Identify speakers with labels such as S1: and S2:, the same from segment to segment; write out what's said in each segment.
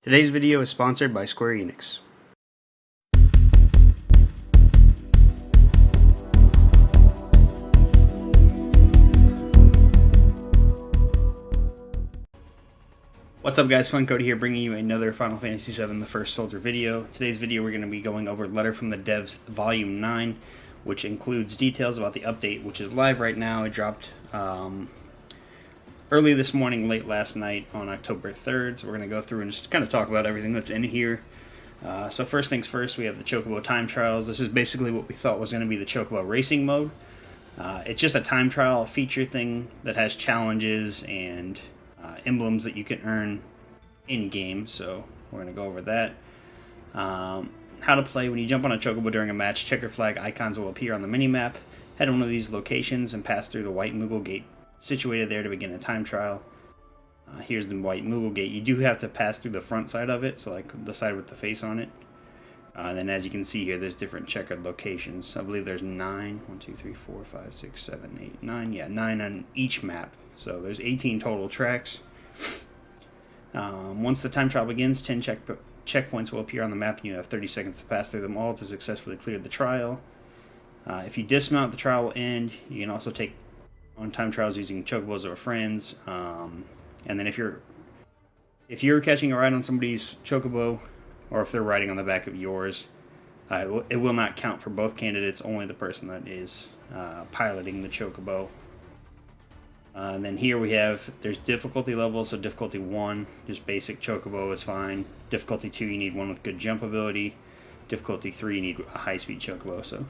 S1: Today's video is sponsored by Square Enix. What's up guys, Fun Cody here bringing you another Final Fantasy VII The First Soldier video. Today's video we're going to be going over Letter from the Devs Volume 9, which includes details about the update, which is live right now. It dropped early this morning, late last night on October 3rd, so we're going to go through and just kind of talk about everything that's in here. So first things first, we have the Chocobo Time Trials. This is basically what we thought was going to be the Chocobo Racing mode. It's just a time trial feature thing that has challenges and emblems that you can earn in-game, so we're going to go over that. How to play: when you jump on a Chocobo during a match, checker flag icons will appear on the mini-map. Head to one of these locations and pass through the white Moogle gate situated there to begin a time trial. Here's the white Moogle gate. You do have to pass through the front side of it, so like the side with the face on it. Then as you can see here, there's different checkered locations. I believe there's 9. 1, 2, 3, 4, 5, 6, 7, 8, 9. Yeah, 9 on each map. So there's 18 total tracks. Once the time trial begins, 10 checkpoints will appear on the map, and you have 30 seconds to pass through them all to successfully clear the trial. If you dismount, the trial will end. You can also take on time trials using chocobos or friends. And then if you're catching a ride on somebody's chocobo, or if they're riding on the back of yours, it will not count for both candidates, only the person that is piloting the chocobo. And then here we have, there's difficulty levels, so difficulty 1, just basic chocobo is fine. Difficulty 2, you need one with good jump ability. Difficulty 3, you need a high-speed chocobo, so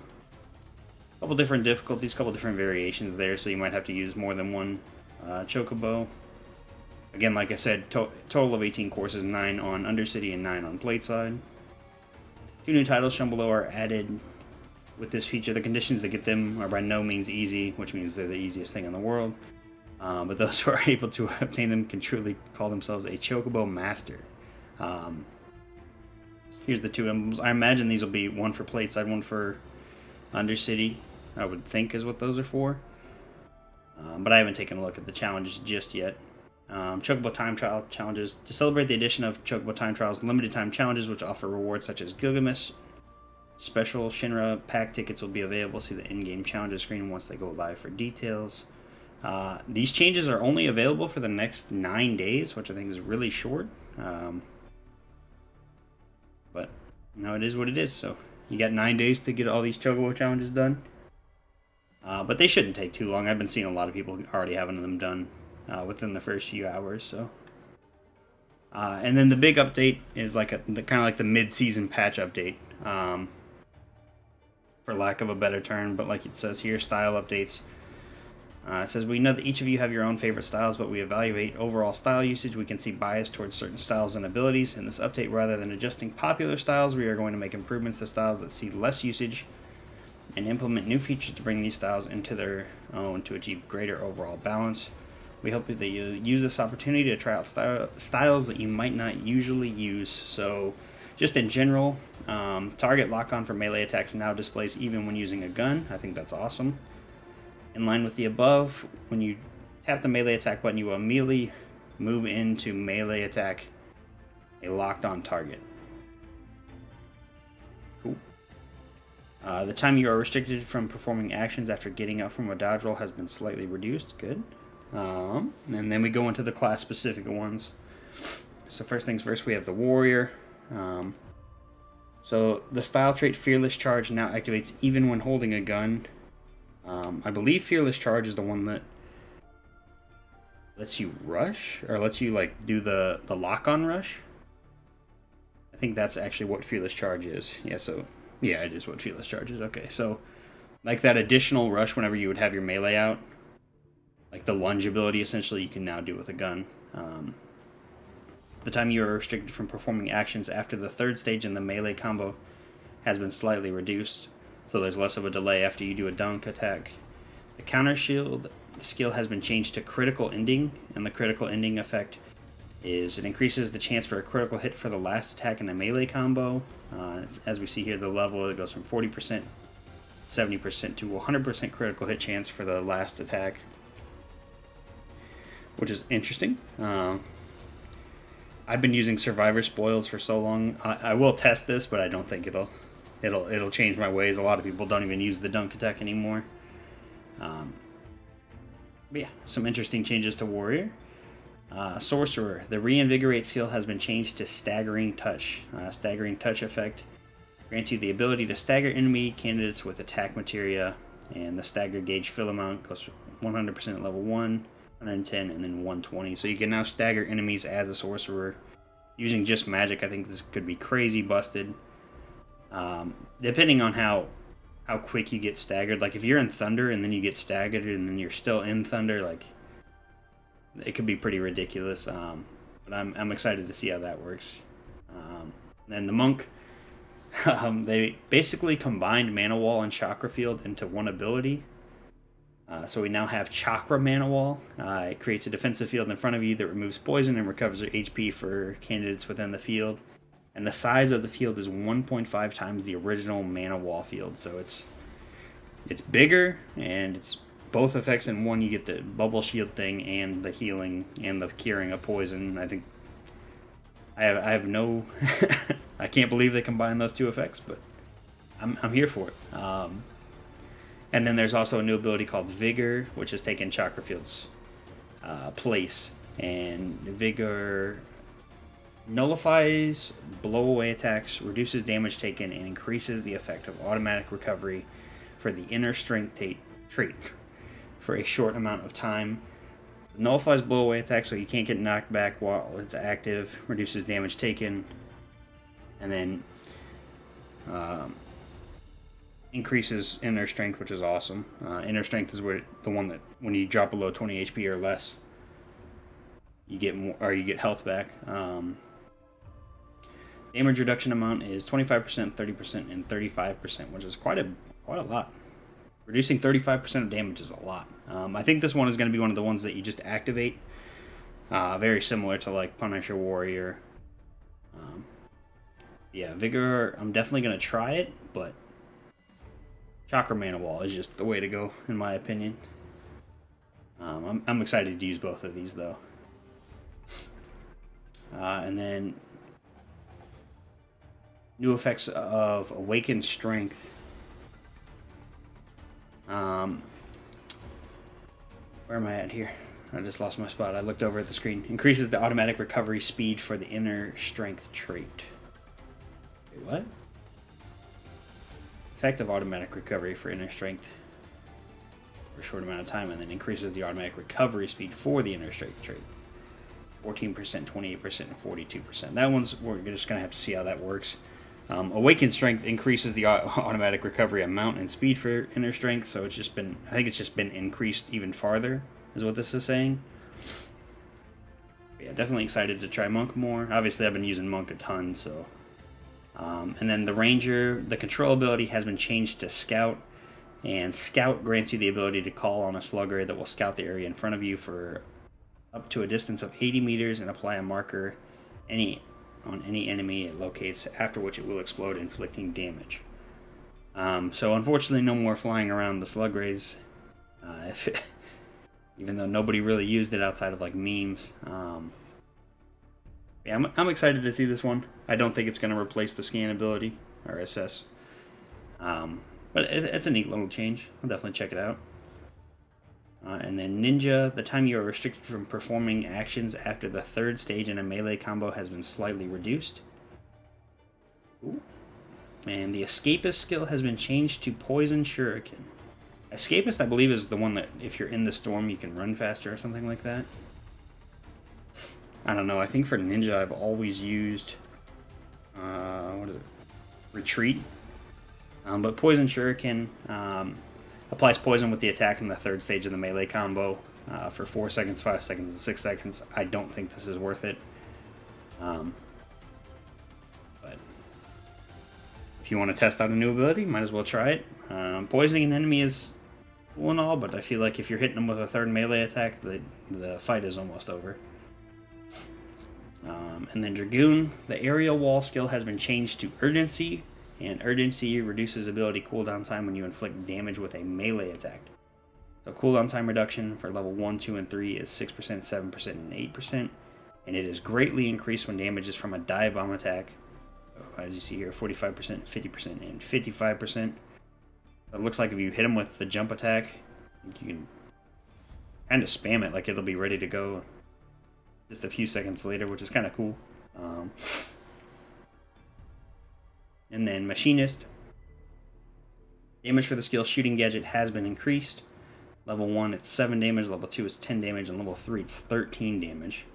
S1: a couple different difficulties, couple different variations there, so you might have to use more than one chocobo. Again, like I said, total of 18 courses, 9 on Undercity and 9 on Plateside. 2 new titles shown below are added with this feature. The conditions to get them are by no means easy, which means they're the easiest thing in the world. But those who are able to obtain them can truly call themselves a Chocobo Master. Here's the 2 emblems. I imagine these will be one for Plateside, one for Undercity, I would think is what those are for. But I haven't taken a look at the challenges just yet. Chocobo Time Trial challenges. To celebrate the addition of Chocobo Time Trials, limited time challenges which offer rewards such as Gilgamesh, special Shinra pack tickets will be available. See the in-game challenges screen once they go live for details. These changes are only available for the next 9 days, which I think is really short. But no, it is what it is. So you got 9 days to get all these Chocobo challenges done. But they shouldn't take too long. I've been seeing a lot of people already having them done within the first few hours. So, and then the big update is like kind of like the mid-season patch update, for lack of a better term. But like it says here, style updates. It says, we know that each of you have your own favorite styles, but we evaluate overall style usage. We can see bias towards certain styles and abilities. In this update, rather than adjusting popular styles, we are going to make improvements to styles that see less usage and implement new features to bring these styles into their own to achieve greater overall balance. We hope that you use this opportunity to try out styles that you might not usually use. So, just in general, target lock-on for melee attacks now displays even when using a gun. I think that's awesome. In line with the above, when you tap the melee attack button, you will immediately move into melee attack a locked-on target. Cool. The time you are restricted from performing actions after getting up from a dodge roll has been slightly reduced. Good. And then we go into the class-specific ones. So first things first, we have the Warrior. So the style trait Fearless Charge now activates even when holding a gun. I believe Fearless Charge is the one that lets you rush, or lets you like do the lock-on rush. I think that's actually what Fearless Charge is. Yeah, so yeah, it is what Fearless Charge is. Okay, so like that additional rush whenever you would have your melee out, like the lunge ability essentially you can now do with a gun. The time you are restricted from performing actions after the 3rd stage in the melee combo has been slightly reduced, so there's less of a delay after you do a dunk attack. The counter shield skill has been changed to critical ending, and the critical ending effect is it increases the chance for a critical hit for the last attack in a melee combo. As we see here, the level, it goes from 40%, 70% to 100% critical hit chance for the last attack, which is interesting. I've been using Survivor Spoils for so long. I will test this, but I don't think it'll change my ways. A lot of people don't even use the dunk attack anymore. But yeah, some interesting changes to Warrior. Sorcerer. The Reinvigorate skill has been changed to Staggering Touch. Staggering Touch effect grants you the ability to stagger enemy candidates with attack materia, and the stagger gauge fill amount goes 100% at level 1, 110, and then 120. So you can now stagger enemies as a sorcerer. Using just magic, I think this could be crazy busted. Depending on how quick you get staggered. Like if you're in Thunder and then you get staggered and then you're still in Thunder, like it could be pretty ridiculous. But I'm excited to see how that works. Then the Monk. They basically combined Mana Wall and Chakra Field into one ability. So we now have Chakra Mana Wall. It creates a defensive field in front of you that removes poison and recovers HP for candidates within the field. And the size of the field is 1.5 times the original Mana Wall field. So it's bigger, and it's both effects in one. You get the bubble shield thing and the healing and the curing of poison. I think I have no... I can't believe they combined those two effects, but I'm here for it. And then there's also a new ability called Vigor, which has taken Chakra Field's place. And Vigor nullifies blow-away attacks, reduces damage taken, and increases the effect of automatic recovery for the inner strength trait for a short amount of time. Nullifies blow-away attacks so you can't get knocked back while it's active, reduces damage taken, and then increases inner strength, which is awesome. Inner strength is the one that when you drop below 20 HP or less, you get more, or you get health back. Damage reduction amount is 25%, 30%, and 35%, which is quite a lot. Reducing 35% of damage is a lot. I think this one is going to be one of the ones that you just activate. Very similar to like Punisher Warrior. Yeah, Vigor, I'm definitely going to try it, but Chakra Mana Wall is just the way to go, in my opinion. I'm excited to use both of these, though. And then new effects of Awakened Strength. Where am I at here? I just lost my spot. I looked over at the screen. Increases the automatic recovery speed for the inner strength trait. Wait, what? Effect of automatic recovery for inner strength for a short amount of time, and then increases the automatic recovery speed for the inner strength trait. 14%, 28%, and 42%. That one's, we're just going to have to see how that works. Awakened Strength increases the automatic recovery amount and speed for inner strength, so it's just been, I think it's just been increased even farther, is what this is saying. But yeah, definitely excited to try Monk more. Obviously, I've been using Monk a ton, so. And then the Ranger, the control ability has been changed to Scout, and Scout grants you the ability to call on a slugger that will scout the area in front of you for up to a distance of 80 meters and apply a marker on any enemy it locates, after which it will explode, inflicting damage. So unfortunately, no more flying around the slug rays, even though nobody really used it outside of like memes. Yeah, I'm excited to see this one. I don't think it's going to replace the scan ability or assess, but it's a neat little change. I'll definitely check it out. And then Ninja, the time you are restricted from performing actions after the third stage in a melee combo has been slightly reduced. Ooh. And the Escapist skill has been changed to Poison Shuriken. Escapist, I believe, is the one that if you're in the storm, you can run faster or something like that. I don't know. I think for Ninja, I've always used what is it? Retreat. But Poison Shuriken applies poison with the attack in the third stage of the melee combo for 4 seconds, 5 seconds, and 6 seconds. I don't think this is worth it. But if you want to test out a new ability, might as well try it. Poisoning an enemy is cool and all, but I feel like if you're hitting them with a third melee attack, the fight is almost over. And then Dragoon, the aerial wall skill has been changed to Urgency, and Urgency reduces ability cooldown time when you inflict damage with a melee attack. So cooldown time reduction for level 1, 2, and 3 is 6%, 7%, and 8%, and it is greatly increased when damage is from a dive bomb attack. So, as you see here, 45%, 50%, and 55%. It looks like if you hit him with the jump attack, you can kind of spam it, like it'll be ready to go just a few seconds later, which is kind of cool. And then Machinist. Damage for the skill Shooting Gadget has been increased. Level 1, it's 7 damage. Level 2 is 10 damage. And level 3, it's 13 damage.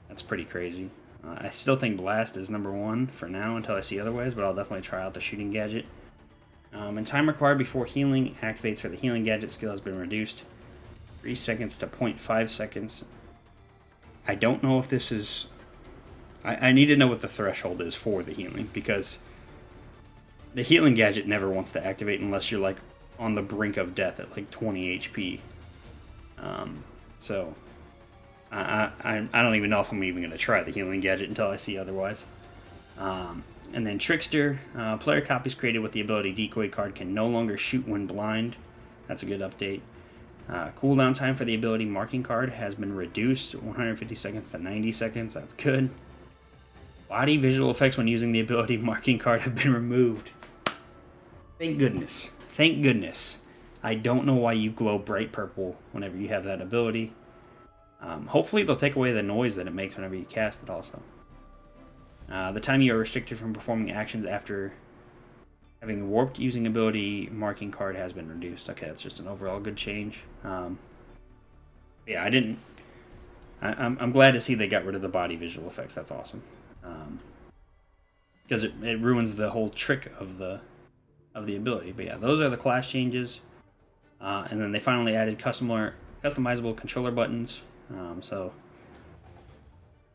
S1: That's pretty crazy. I still think Blast is number 1 for now until I see otherwise, but I'll definitely try out the Shooting Gadget. And time required before healing activates for the Healing Gadget skill has been reduced. 3 seconds to 0.5 seconds. I don't know if this is... I need to know what the threshold is for the healing, because the Healing Gadget never wants to activate unless you're like on the brink of death at like 20 HP. So I don't even know if I'm even going to try the Healing Gadget until I see otherwise. And then Trickster, player copies created with the ability Decoy card can no longer shoot when blind. That's a good update. Cooldown time for the ability Marking card has been reduced 150 seconds to 90 seconds. That's good. Body visual effects when using the ability Marking card have been removed. Thank goodness. Thank goodness. I don't know why you glow bright purple whenever you have that ability. Hopefully they'll take away the noise that it makes whenever you cast it also. The time you are restricted from performing actions after having warped using ability Marking card has been reduced. Okay, that's just an overall good change. Yeah, I'm glad to see they got rid of the body visual effects. That's awesome. Because it ruins the whole trick of the ability. But yeah, those are the class changes. And then they finally added customizable controller buttons. So,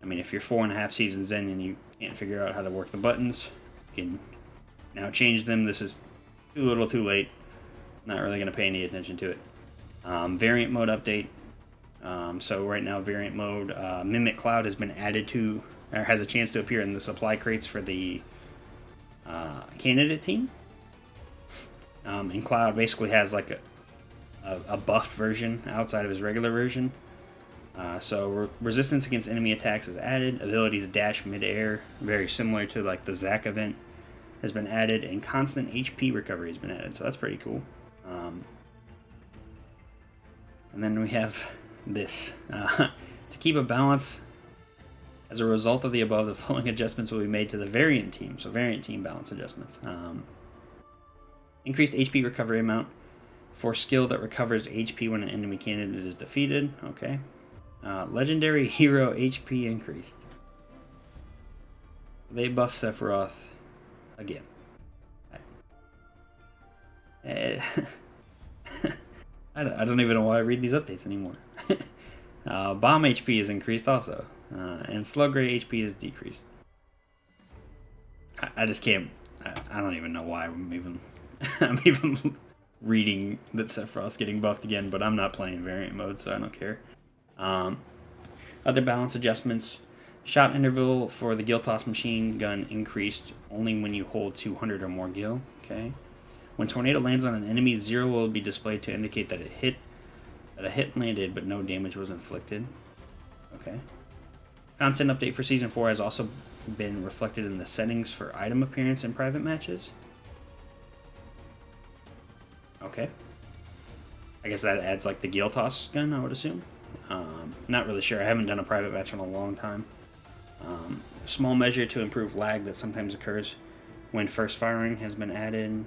S1: I mean, if you're 4.5 seasons in and you can't figure out how to work the buttons, you can now change them. This is too little too late. Not really going to pay any attention to it. Variant mode update. So right now, variant mode, Mimic Cloud has been added to, or has a chance to appear in the supply crates for the candidate team. And Cloud basically has like a buffed version outside of his regular version. So resistance against enemy attacks is added. Ability to dash mid-air, very similar to like the Zac event, has been added. And constant HP recovery has been added. So that's pretty cool. And then we have this. To keep a balance, as a result of the above, the following adjustments will be made to the variant team. So variant team balance adjustments. Increased HP recovery amount for skill that recovers HP when an enemy candidate is defeated. Okay. Legendary hero HP increased. They buff Sephiroth again. I don't even know why I read these updates anymore. Bomb HP is increased also. And Slug Ray HP is decreased. I just can't... I don't even know why I'm even reading that Sephiroth's getting buffed again, but I'm not playing variant mode, so I don't care. Other balance adjustments. Shot interval for the Gil Toss machine gun increased only when you hold 200 or more Gil. Okay. When Tornado lands on an enemy, 0 will be displayed to indicate that a hit landed, but no damage was inflicted. Okay. Content update for Season 4 has also been reflected in the settings for item appearance in private matches. Okay. I guess that adds like the Gil Toss gun, I would assume. Not really sure. I haven't done a private match in a long time. Small measure to improve lag that sometimes occurs when first firing has been added.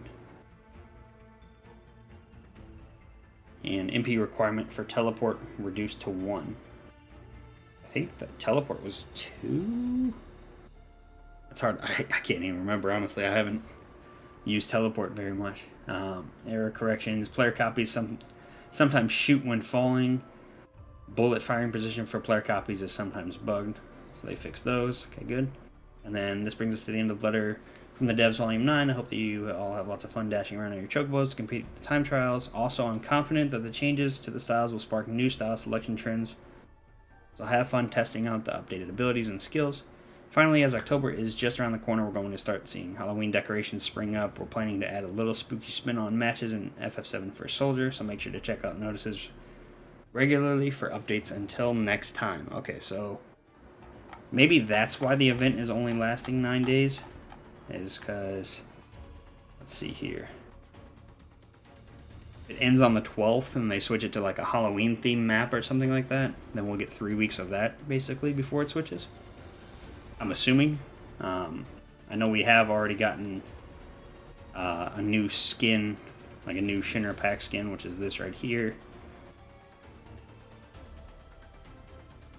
S1: And MP requirement for teleport reduced to 1. I think the teleport was 2? That's hard. I can't even remember, honestly. I haven't used teleport very much. Error corrections. Player copies sometimes shoot when falling. Bullet firing position for player copies is sometimes bugged. So they fixed those. Okay, good. And then this brings us to the end of the letter from the devs, Volume 9. I hope that you all have lots of fun dashing around on your chocobos to complete the time trials. Also, I'm confident that the changes to the styles will spark new style selection trends. So have fun testing out the updated abilities and skills. Finally, as October is just around the corner, we're going to start seeing Halloween decorations spring up. We're planning to add a little spooky spin on matches in FF7 for Soldier, so make sure to check out notices regularly for updates until next time. Okay, so maybe that's why the event is only lasting 9 days. Is because, let's see here. It ends on the 12th and they switch it to like a Halloween theme map or something like that. Then we'll get 3 weeks of that basically before it switches. I'm assuming. I know we have already gotten a new skin, like a new Shinra pack skin, which is this right here.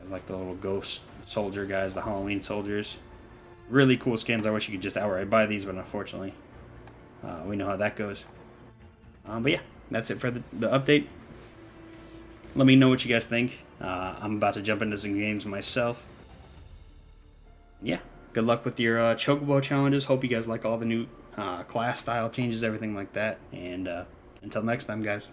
S1: It's like the little ghost soldier guys, the Halloween soldiers. Really cool skins. I wish you could just outright buy these, but unfortunately, we know how that goes. But yeah, that's it for the update. Let me know what you guys think. I'm about to jump into some games myself. Yeah, good luck with your Chocobo challenges. Hope you guys like all the new class style changes, everything like that. And until next time, guys.